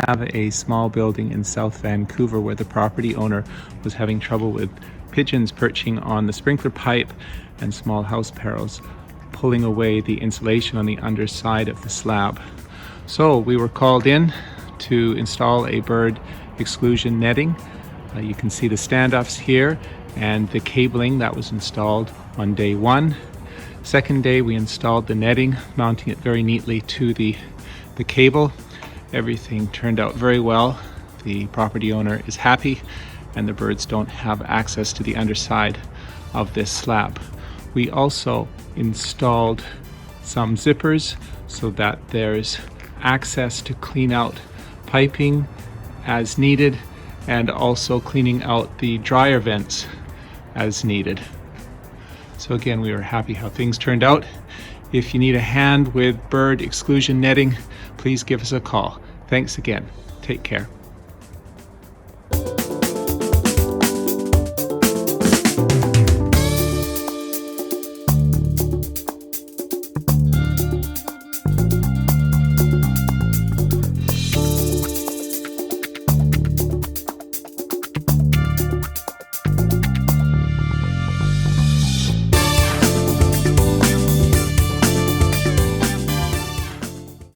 have a small building in South Vancouver where the property owner was having trouble with pigeons perching on the sprinkler pipe and small house sparrows pulling away the insulation on the underside of the slab. So we were called in to install a bird exclusion netting. You can see the standoffs here and the cabling that was installed on day one. Second day we installed the netting, mounting it very neatly to the cable. Everything turned out very well. The property owner is happy and the birds don't have access to the underside of this slab. We also installed some zippers so that there's access to clean out piping as needed, and also cleaning out the dryer vents as needed. So again, we were happy how things turned out. If you need a hand with bird exclusion netting, please give us a call. Thanks again. Take care.